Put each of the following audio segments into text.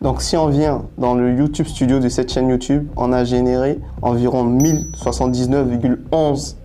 Donc si on vient dans le YouTube Studio de cette chaîne YouTube, on a généré environ 1079,11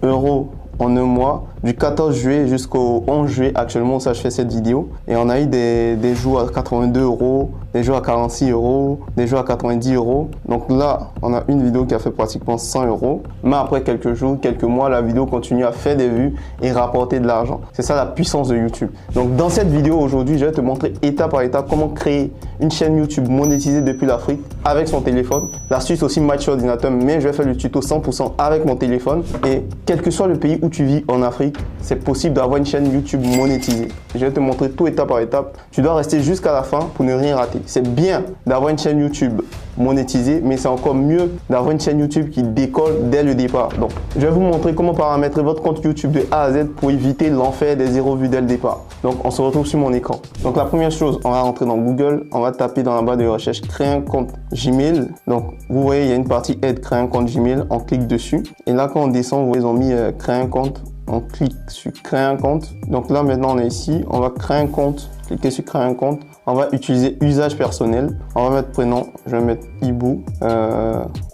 € en un mois, du 14 juillet jusqu'au 11 juillet actuellement où ça je fais cette vidéo. Et on a eu des jours à 82 €, des jours à 46 €, des jours à 90 €. Donc là, on a une vidéo qui a fait pratiquement 100 €. Mais après quelques jours, quelques mois, la vidéo continue à faire des vues et rapporter de l'argent. C'est ça la puissance de YouTube. Donc dans cette vidéo aujourd'hui, je vais te montrer étape par étape comment créer une chaîne YouTube monétisée depuis l'Afrique avec son téléphone. L'astuce aussi match sur ordinateur, mais je vais faire le tuto 100% avec mon téléphone. Et quel que soit le pays où tu vis en Afrique, c'est possible d'avoir une chaîne YouTube monétisée. Je vais te montrer tout étape par étape. Tu dois rester jusqu'à la fin pour ne rien rater. C'est bien d'avoir une chaîne YouTube monétisée, mais c'est encore mieux d'avoir une chaîne YouTube qui décolle dès le départ. Donc, je vais vous montrer comment paramétrer votre compte YouTube de A à Z pour éviter l'enfer des 0 vues dès le départ. Donc, on se retrouve sur mon écran. Donc, la première chose, on va rentrer dans Google. On va taper dans la barre de recherche créer un compte Gmail. Donc, vous voyez, il y a une partie aide créer un compte Gmail. On clique dessus. Et là, quand on descend, vous voyez, ils ont mis créer un compte. On clique sur créer un compte. Donc là, maintenant, on est ici. On va créer un compte. Cliquez sur créer un compte. On va utiliser usage personnel. On va mettre prénom. Je vais mettre Ibou.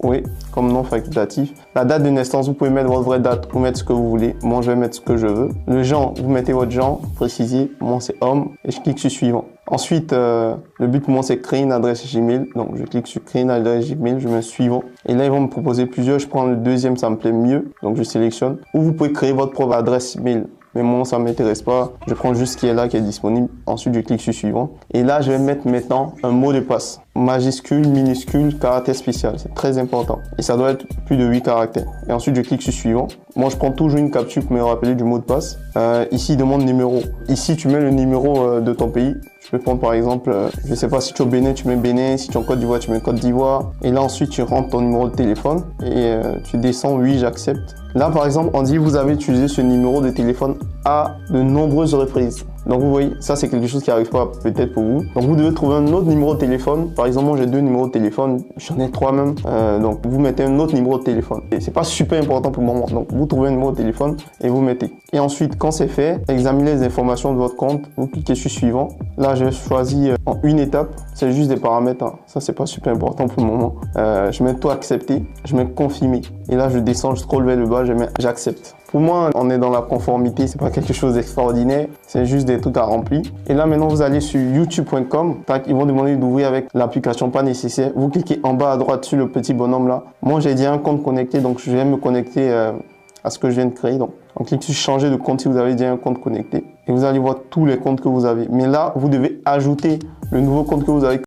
Oui, comme nom facultatif. La date de naissance, vous pouvez mettre votre vraie date ou mettre ce que vous voulez. Moi, je vais mettre ce que je veux. Le genre, vous mettez votre genre, précisé. Moi, c'est homme. Et je clique sur suivant. Ensuite, le but pour moi, c'est créer une adresse Gmail. Donc, je clique sur créer une adresse Gmail. Je mets suivant. Et là, ils vont me proposer plusieurs. Je prends le deuxième, ça me plaît mieux. Donc, je sélectionne. Ou vous pouvez créer votre propre adresse mail. Mais moi, ça ne m'intéresse pas. Je prends juste ce qui est là, qui est disponible. Ensuite, je clique sur suivant. Et là, je vais mettre maintenant un mot de passe. Majuscule, minuscule, caractère spécial. C'est très important. Et ça doit être plus de 8 caractères. Et ensuite, je clique sur suivant. Moi, je prends toujours une capture pour me rappeler du mot de passe. Ici, il demande numéro. Ici, tu mets le numéro de ton pays. Je peux prendre par exemple, je ne sais pas, si tu es au Bénin, tu mets Bénin. Si tu es en Côte d'Ivoire, tu mets Côte d'Ivoire. Et là, ensuite, tu rentres ton numéro de téléphone. Et tu descends, oui, j'accepte. Là, par exemple, on dit vous avez utilisé ce numéro de téléphone à de nombreuses reprises. Donc, vous voyez, ça, c'est quelque chose qui n'arrive pas peut-être pour vous. Donc, vous devez trouver un autre numéro de téléphone. Par exemple, moi, j'ai 2 numéros de téléphone. J'en ai 3 même. Donc, vous mettez un autre numéro de téléphone. Et c'est pas super important pour le moment. Donc, vous trouvez un numéro de téléphone et vous mettez. Et ensuite, quand c'est fait, examinez les informations de votre compte. Vous cliquez sur suivant. Là, j'ai choisi en une étape. C'est juste des paramètres. Hein. Ça, c'est pas super important pour le moment. Je mets tout accepter. Je mets confirmer. Et là, je descends, je scroll vers le bas. Je mets j'accepte. Pour moi, on est dans la conformité, c'est pas quelque chose d'extraordinaire, c'est juste des trucs à remplir. Et là, maintenant, vous allez sur youtube.com, ils vont demander d'ouvrir avec l'application pas nécessaire. Vous cliquez en bas à droite sur le petit bonhomme là. Moi, j'ai déjà un compte connecté, donc je viens me connecter à ce que je viens de créer. Donc, on clique sur changer de compte si vous avez déjà un compte connecté. Et vous allez voir tous les comptes que vous avez. Mais là, vous devez ajouter le nouveau compte que vous avez